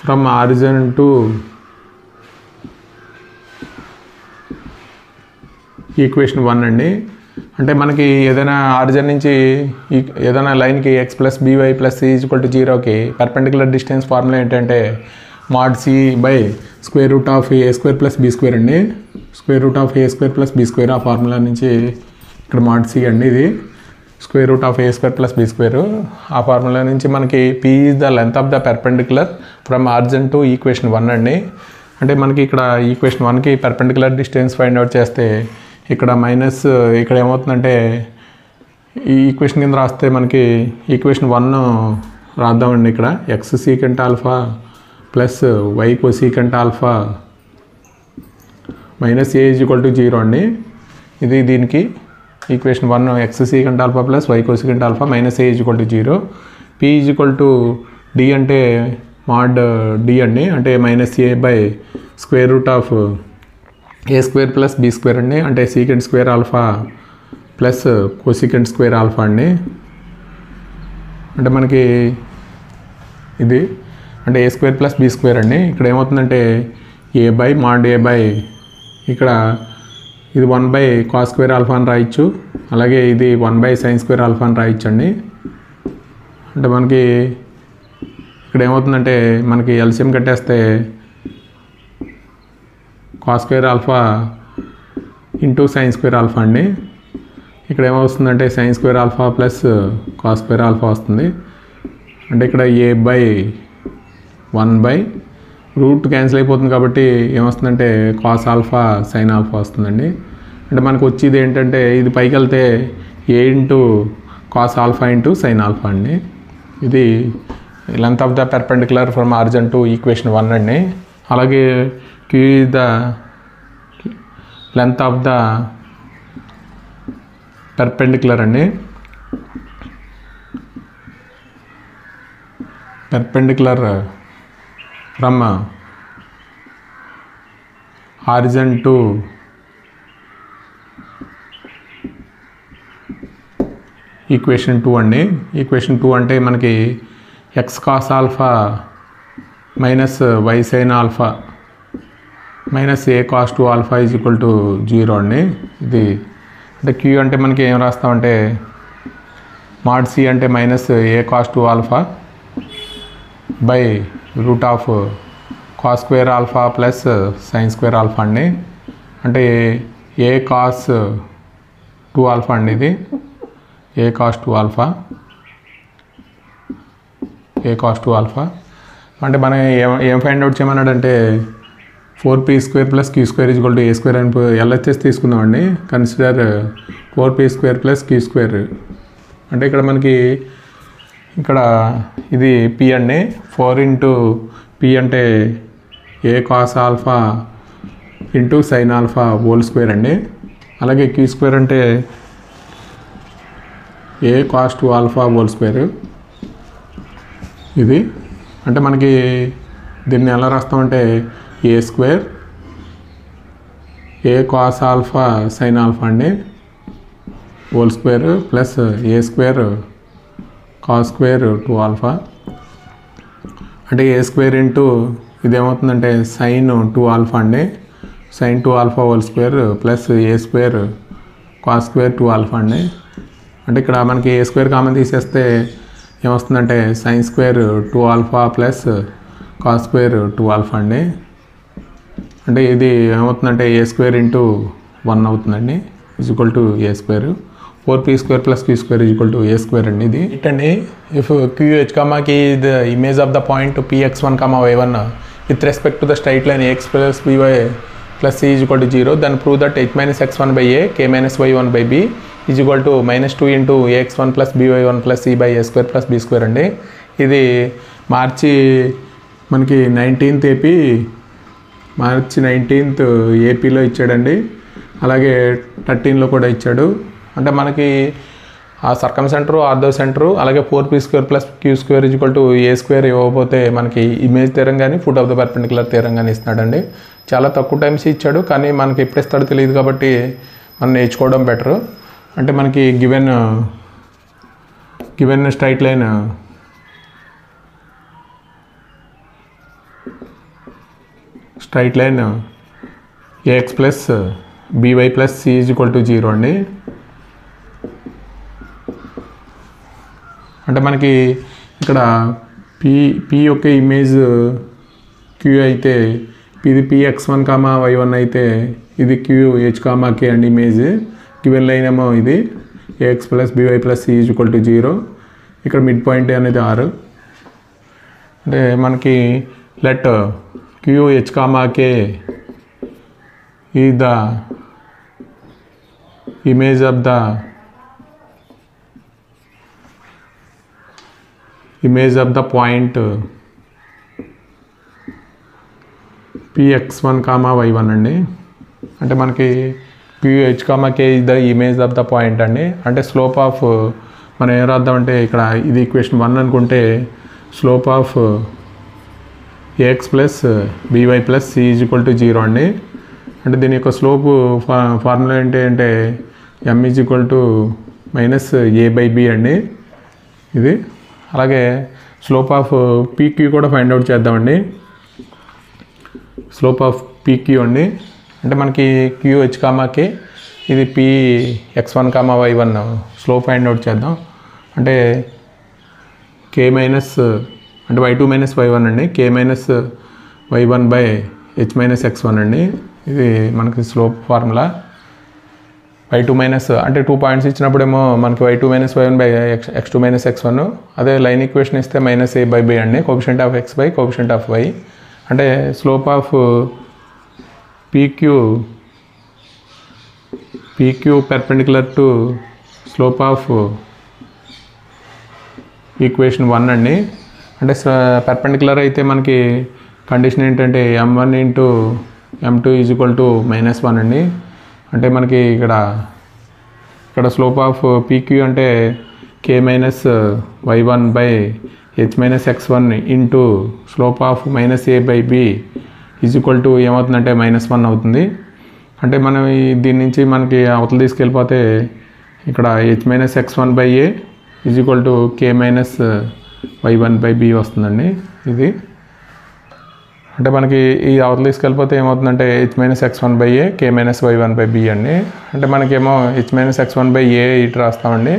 from origin to equation 1 అండి. అంటే మనకి ఏదైనా ఆరిజిన్ నుంచి ఏదైనా లైన్కి x + by + c = 0కి పర్పెండిక్యులర్ డిస్టెన్స్ ఫార్ములా ఏంటంటే mod c by √a² + b² అండి. √a² + b² ఆ ఫార్ములా నుంచి ఇక్కడ mod c అండి. ఇది √a² + b². ఆ ఫార్ములా నుంచి మనకి p is the length of the perpendicular from origin to equation 1 అండి. అంటే మనకి ఇక్కడ ఈక్వేషన్ 1కి పర్పెండిక్యులర్ డిస్టెన్స్ ఫైండ్ అవుట్ చేస్తే ఇక్కడ మైనస్ ఇక్కడ ఏమవుతుందంటే ఈ ఈక్వేషన్ కింద రాస్తే మనకి ఈక్వేషన్ 1 రాద్దామండి. ఇక్కడ x secant alpha plus y cosecant alpha minus a is equal to 0 అండి. ఇది దీనికి equation 1 x secant alpha plus y cosecant alpha minus a is equal to 0. p is equal to d అంటే mod d అండి. అంటే -a by √a² + b² అండి. అంటే secant² alpha plus cosecant² alpha అండి. అంటే మనకి ఇది అంటే a² + b² అండి. ఇక్కడ ఏమవుతుందంటే a by mod a by ఇక్కడ ఇది 1 / cos² alpha అని రాయొచ్చు. అలాగే ఇది 1 / sin² alpha అని రాయొచ్చు అండి. అంటే మనకి ఇక్కడ ఏమవుతుందంటే మనకి ఎల్సిఎం కట్టేస్తే cos² alpha into sin² alpha అండి. ఇక్కడ ఏమవుతుందంటే sin² alpha plus cos² alpha వస్తుంది. అంటే ఇక్కడ a బై 1 రూట్ క్యాన్సిల్ అయిపోతుంది కాబట్టి ఏమొస్తుందంటే cos alpha sin alpha వస్తుందండి. అంటే మనకు వచ్చేది ఏంటంటే ఇది పైకి వెళ్తే a into cos alpha into sin alpha అండి. ఇది length of the perpendicular from origin to equation 1 అండి. అలాగే q is the length of the perpendicular అండి. perpendicular from origin to equation 2 అండి. ఈక్వేషన్ 2 అంటే మనకి x cos alpha minus y sin alpha minus a cos 2 alpha is equal to 0 అండి. ఇది అంటే q అంటే మనకి ఏం రాస్తామంటే mod c అంటే minus a cos 2 alpha by √cos² alpha plus sin² alpha అండి. అంటే a cos 2 alpha అండి. ఇది a cos 2 alpha అంటే మనం ఏం find out చేయమన్నాడంటే 4p² + q² = a² అని LHS తీసుకుందామండి. Consider 4p² + q². అంటే ఇక్కడ మనకి ఇది p అండి. 4 × p అంటే a cos α × sin α ² అండి. అలాగే q² అంటే a cos 2α ² ఇది. అంటే మనకి దీన్ని ఎలా రాస్తామంటే a² a cos α sin α అండి ² ప్లస్ a² cos² 2α. అంటే a² ఇదేమవుతుందంటే sin 2α అండి. sin 2α ² ప్లస్ a² cos² 2α అండి. అంటే ఇక్కడ మనకి a² కామన్ తీసేస్తే ఏమొస్తుందంటే sin² 2α ప్లస్ cos² 2α అండి. అంటే ఇది ఏమవుతుందంటే a² × 1 అవుతుందండి = a². 4p² + q² = a² అండి. ఇది ఇటండి. If QH, K is the image of the point px1, y1 with respect to the straight line ax plus by plus c = 0, then prove that h minus x1 by a k minus y1 by b is equal to -2 × ax1 plus by1 plus c by a² plus b² అండి. ఇది మార్చి మనకి 19th AP మార్చి 19th ఏపీలో ఇచ్చాడండి. అలాగే 13లో కూడా ఇచ్చాడు. అంటే మనకి ఆ సర్కమ్ సెంటరు, ఆర్థో సెంటరు, అలాగే 4p² + q² = a² ఇవ్వకపోతే మనకి ఇమేజ్ థియరం కానీ foot of the perpendicular theorem కానీ ఇస్తున్నాడండి. చాలా తక్కువ టైమ్స్ ఇచ్చాడు, కానీ మనకి ఎప్పుడు ఇస్తాడో తెలియదు కాబట్టి మనం నేర్చుకోవడం బెటరు. అంటే మనకి given straight line ax plus by plus c = 0 అండి. అంటే మనకి ఇక్కడ p యొక్క ఇమేజ్ q అయితే ఇది px1, y1 అయితే ఇది QH, K అండి ఇమేజ్. గివెన్ లైన్ ఏమో ఇది ax plus by plus c = 0. ఇక్కడ మిడ్ పాయింట్ అనేది 6. అంటే మనకి let QH, K is the image of the point px1, y1 అండి. అంటే మనకి QH, K is the image of the point అండి. అంటే స్లోప్ ఆఫ్ మనం ఏం రాద్దామంటే ఇక్కడ ఇది ఈక్వేషన్ 1 అనుకుంటే slope of ax plus by plus c = 0 అండి. అంటే దీని యొక్క స్లోపు ఫార్ములా ఏంటి అంటే m = -a/b అండి ఇది. అలాగే స్లోప్ ఆఫ్ pq కూడా ఫైండ్ అవుట్ చేద్దామండి. స్లోప్ ఆఫ్ pq అండి. అంటే మనకి QH, K ఇది px1, y1 slope find out చేద్దాం. అంటే k మైనస్ అంటే y2 మైనస్ y1 అండి. k minus y1 by h minus x1 అండి. ఇది మనకి స్లోప్ ఫార్ములా. y2 మైనస్ అంటే 2 పాయింట్స్ ఇచ్చినప్పుడేమో మనకి y2 minus y1 by x2 minus x1. అదే లైన్ ఈక్వేషన్ ఇస్తే -a/b అండి. Coefficient of x by coefficient of y. అంటే slope of PQ perpendicular to slope of equation 1 అండి. అంటే పెర్పెండిక్యులర్ అయితే మనకి కండిషన్ ఏంటంటే m1 × m2 = -1 అండి. అంటే మనకి ఇక్కడ స్లోప్ ఆఫ్ PQ అంటే k minus y1 by h minus x1 into slope of -a/b ఏమవుతుందంటే -1 అవుతుంది. అంటే మనం దీని నుంచి మనకి అవతల తీసుకెళ్ళిపోతే ఇక్కడ h minus x1 by a k minus y1 by b వస్తుందండి ఇది. అంటే మనకి ఈ అవతల తీసుకెళ్ళిపోతే ఏమవుతుందంటే h minus x1 by a k minus y1 by b అండి. అంటే మనకేమో h minus x1 by a ఇటు రాస్తామండి,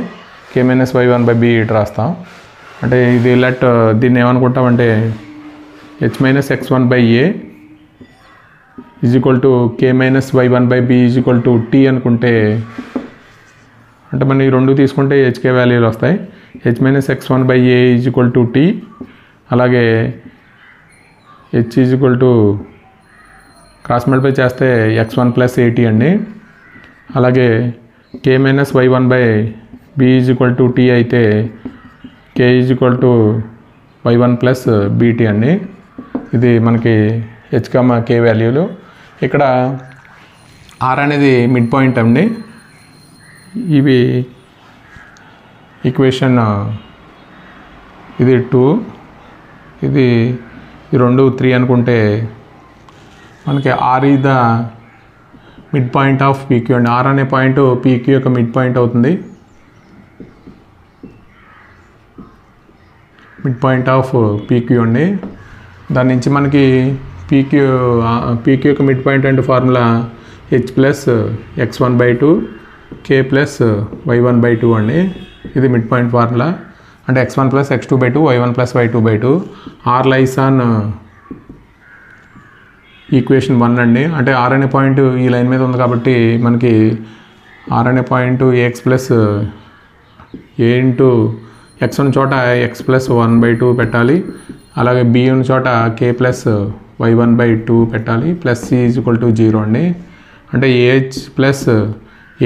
k minus y1 by b ఇటు రాస్తాం. అంటే ఇది దీన్ని ఏమనుకుంటామంటే h minus x1 by a k minus y1 by b t అనుకుంటే, అంటే మనం ఈ రెండు తీసుకుంటే hk వాల్యూలు వస్తాయి. h minus x1 by a t, అలాగే H is equal to cross multiply చేస్తే x1 ప్లస్ ఏటీ అండి. అలాగే K minus y1 by B is equal to T అయితే K is equal to y1 plus BT అండి. ఇది మనకి H comma కే వాల్యూలు. ఇక్కడ are అనేది మిడ్ పాయింట్ అండి. ఇవి ఈక్వేషన్ ఇది 2, ఇది 2 3 అనుకుంటే మనకి ఆర్ ఈ the midpoint of PQ అండి. ఆర్ అనే పాయింట్ పీక్యూ యొక్క మిడ్ పాయింట్ అవుతుంది. మిడ్ పాయింట్ ఆఫ్ పీక్యూ అండి. దాని నుంచి మనకి పీక్యూ యొక్క మిడ్ పాయింట్ అంటే formula h plus x1/2 k plus y1/2 అండి. ఇది మిడ్ పాయింట్ ఫార్ములా. అంటే x1 plus x2/2 y1 plus y2/2. R lies on equation 1 అండి. అంటే ఆర్ అనే పాయింట్ ఈ లైన్ మీద ఉంది కాబట్టి మనకి ఆర్ అనే పాయింట్ ఏఎక్స్ ప్లస్ ఏ ఇంటూ ఎక్స్ ఉన్న చోట ఎక్స్ ప్లస్ 1/2 పెట్టాలి. అలాగే బి ఉన్న చోట కే ప్లస్ y1/2 పెట్టాలి. Plus C is equal to 0 అండి. అంటే a h plus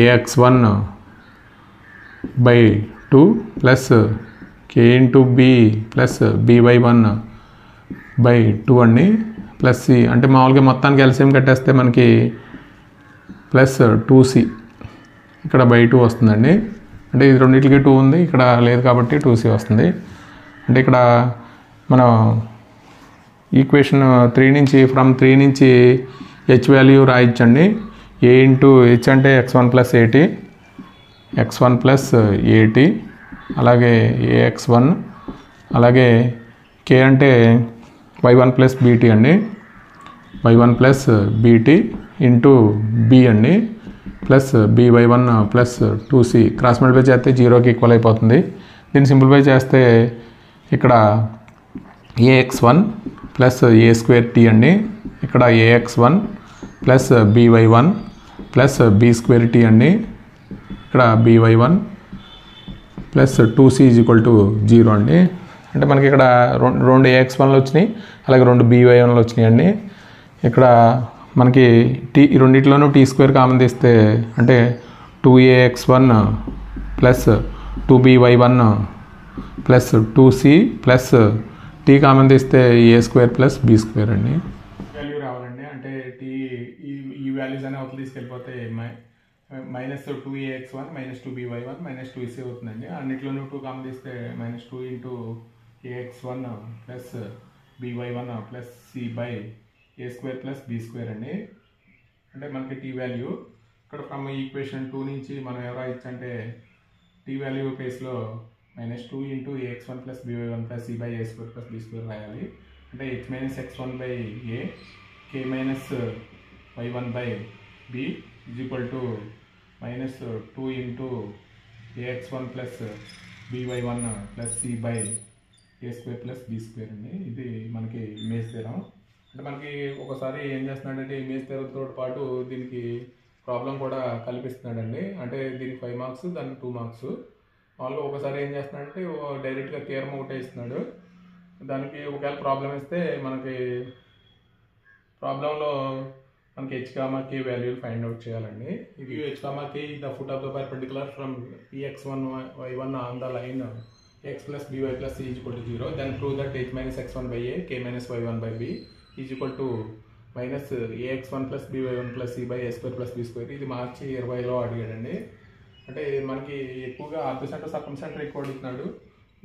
ax1/2 plus k into b plus by1/2 అండి. ప్లస్ సి అంటే మామూలుగా మొత్తానికి ఎల్సిఎం కట్టేస్తే మనకి ప్లస్ 2c ఇక్కడ by2 వస్తుందండి. అంటే ఇది రెండింటికి 2 ఉంది, ఇక్కడ లేదు కాబట్టి 2c వస్తుంది. అంటే ఇక్కడ మనం ఈక్వేషన్ 3 నుంచి ఫ్రమ్ 3 నుంచి హెచ్ వాల్యూ రాయించండి. ఏ ఇంటూ హెచ్ అంటే x1 ప్లస్ ఏటీ, x1 ప్లస్ ఏటీ, అలాగే ఏఎక్స్1, అలాగే కే అంటే y1 ప్లస్ బీటీ అండి, y1 plus BT into B అండి, plus by1 plus 2c. Cross multiply చేస్తే 0కి ఈక్వల్ అయిపోతుంది. దీన్ని సింప్లిఫై చేస్తే ఇక్కడ ఏఎక్స్1 ప్లస్ ఏ స్క్వేర్ టీ అండి, ఇక్కడ ఏఎక్స్1 plus by1 plus B square T అండి, ఇక్కడ by1 plus 2c is equal to 0 అండి. అంటే మనకి ఇక్కడ రెండు ఏఎక్స్1లు వచ్చినాయి, అలాగే రెండు by1లు వచ్చినాయి అండి. ఇక్కడ మనకి టీ రెండింటిలోనూ టీ స్క్వేర్ కామన్ తీస్తే అంటే 2ax1 plus 2by1 plus 2c plus t common తీస్తే a square plus B square అండి. వాల్యూ రావాలండి. అంటే టీ ఈ వాల్యూస్ అనే అవతల తీసుకెళ్ళిపోతే minus 2ax1 minus 2by1 minus 2c అవుతుందండి. అన్నిట్లోనూ 2 కామన్ తీస్తే minus 2 into ax1 plus by1 plus c by a square plus B square అండి. అంటే మనకి టీ వాల్యూ ఇక్కడ ఫ్రమ్ ఈక్వేషన్ 2 నుంచి మనం ఎవరు ఇచ్చంటే టీ వాల్యూ కేసులో minus 2 into ax1 plus by1 plus c by a square plus B square రాయాలి. అంటే h minus x1 by a k minus y1 by B is equal to minus 2 into ax1 plus by1 plus c by a square plus B square అండి. ఇది మనకి image theorem. అంటే మనకి ఒకసారి ఏం చేస్తున్నాడంటే ఇమేజ్ థియరంతో పాటు దీనికి ప్రాబ్లం కూడా కల్పిస్తున్నాడండి. అంటే దీనికి 5 మార్క్స్, దానికి 2 మార్క్స్. మామూలుగా ఒకసారి ఏం చేస్తున్నాడంటే డైరెక్ట్గా థియరం ఒకటే ఇస్తున్నాడు. దానికి ఒకవేళ ప్రాబ్లం ఇస్తే మనకి ప్రాబ్లంలో మనకి హెచ్ కామా కే వాల్యూలు ఫైండ్ అవుట్ చేయాలండి. ఇది H comma K the foot of the perpendicular from px1 y1 on the line x plus by plus c is equal to 0. Then prove that h minus x1 by a k minus y1 by b is equal to minus ax1 plus by1 plus c by a square plus b square. ఇది మార్చి 20లో అడిగాడండి. అంటే మనకి ఎక్కువగా ortho centre సర్కమ్ centre ఎక్కువ అడుగుతున్నాడు.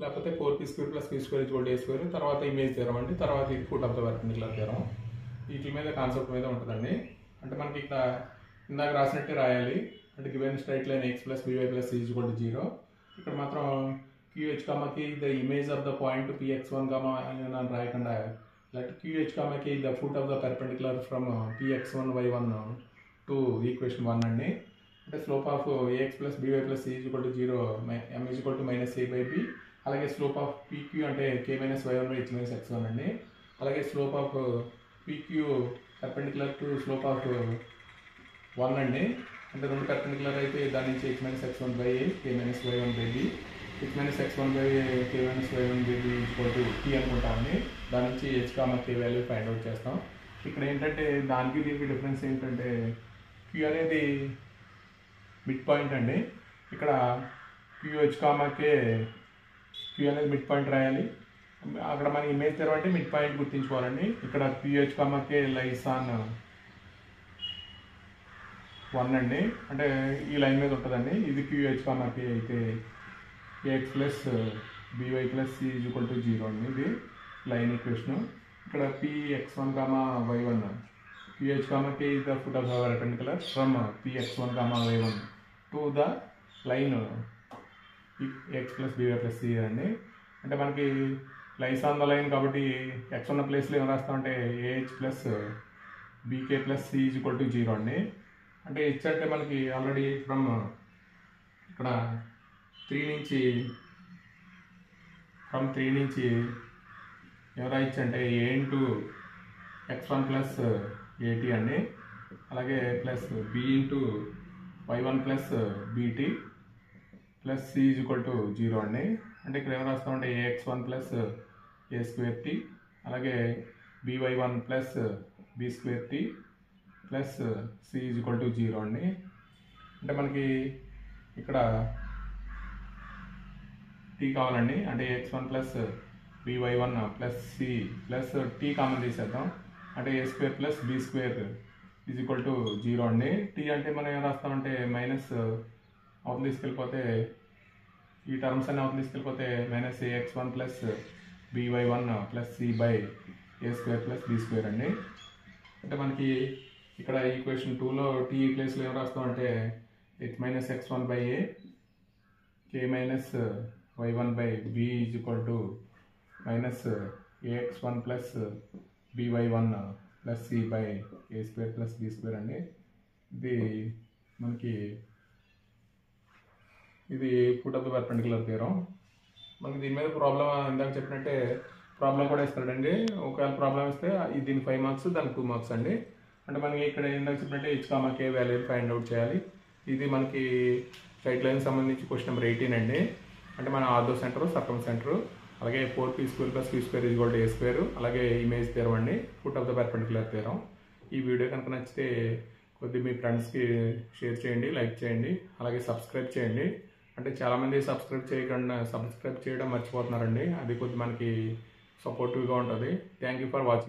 లేకపోతే 4p square plus p square is equal to a square. తర్వాత image theorem అండి. తర్వాత ఇది foot of the perpendicular theorem. వీటి మీద కాన్సెప్ట్ మీద ఉంటుందండి. అంటే మనకి ఇక్కడ ఇందాక రాసినట్టే రాయాలి. అంటే given straight line x plus by plus c is equal to 0. ఇక్కడ మాత్రం QH comma K the image of the point px1 comma అని రాయకుండా let QH comma K the foot of the perpendicular from px1 y1 to equation 1 అండి. అంటే slope of ax plus by plus c is equal to 0 m is equal to minus a by b. అలాగే slope of pq అంటే k minus y1 by h minus x1 అండి. అలాగే slope of pq perpendicular to slope of 1 అండి. అంటే రెండు perpendicular అయితే దాని నుంచి h minus x1 by a k minus y1 by b h minus x1 by k minus y1 equal to t అనుకుంటామని దాని నుంచి h comma k value find out చేస్తాం. ఇక్కడ ఏంటంటే దానికి దీనికి డిఫరెన్స్ ఏంటంటే q అనేది మిడ్ పాయింట్ అండి. ఇక్కడ QH కామా k q అనేది మిడ్ పాయింట్ రాయాలి. అక్కడ మన ఇమేజ్ తెరవంటే మిడ్ పాయింట్ గుర్తించుకోవాలండి. ఇక్కడ QH comma k lies on 1 అండి, అంటే ఈ లైన్ మీద ఉంటుందండి. ఇది QH కామా k అయితే ax plus by plus c is equal to 0 అండి. ఇది లైన్ ఈక్వేషన్. ఇక్కడ px1 comma y1 QH comma k is the foot of the rectangular from px1 comma y1 to the line x plus by plus c అండి. అంటే మనకి lines on the line కాబట్టి x ఉన్న ప్లేస్లో ఏం రాస్తామంటే ah plus bk plus c is equal to 0 అండి. అంటే h అంటే మనకి ఆల్రెడీ ఫ్రమ్ ఇక్కడ 3 నుంచి ఏం రాయచ్చు అంటే a into x1 plus at అండి, అలాగే plus b into y1 plus bt plus c is equal to 0 అండి. అంటే ఇక్కడ ఏం రాస్తామంటే ax1 plus a square t అలాగే by1 plus b square t plus c is equal to 0 అండి. అంటే మనకి ఇక్కడ t కావాలండి, అంటే x1 plus by1 plus c plus t common తీసేద్దాం. అంటే a square plus b square is equal to 0 అండి. t అంటే మనం ఏం రాస్తామంటే మైనస్ అవతల తీసుకెళ్ళిపోతే ఈ టర్మ్స్ అన్ని అవతల తీసుకెళ్ళిపోతే minus ax1 plus by1 plus c by a square plus b square అండి. అంటే మనకి ఇక్కడ ఈక్వేషన్ 2లో t ప్లేస్లో ఏం రాస్తామంటే h minus x1 by a k minus y1 by b is equal to minus ax1 plus by1 plus c by a square plus b square అండి. ఇది foot of the perpendicular theorem. మనకి దీని మీద problem ఇందాక చెప్పినట్టే problem కూడా ఇస్తాడండి. ఒకవేళ ప్రాబ్లం ఇస్తే దీని 5 మార్క్స్ దానికి 2 మార్క్స్ అండి. అంటే మనకి ఇక్కడ ఇందాక చెప్పినట్టే h comma k value find out చేయాలి. ఇది మనకి స్ట్రైట్ లైన్ సంబంధించి క్వశ్చన్ నెంబర్ 18 అండి. అంటే మన ఆర్థో సెంటర్, సర్కమ్ సెంటర్, అలాగే 4p square plus q square is equal to a square, అలాగే ఇమేజ్ థియరం అండి, foot of the perpendicular theorem. ఈ వీడియో కనుక నచ్చితే కొద్దిగా మీ ఫ్రెండ్స్కి షేర్ చేయండి, లైక్ చేయండి, అలాగే సబ్స్క్రైబ్ చేయండి. అంటే చాలామంది సబ్స్క్రైబ్ చేయడం మర్చిపోతున్నారండి. అది కొద్ది మనకి సపోర్టివ్గా ఉంటుంది. Thank you for watching.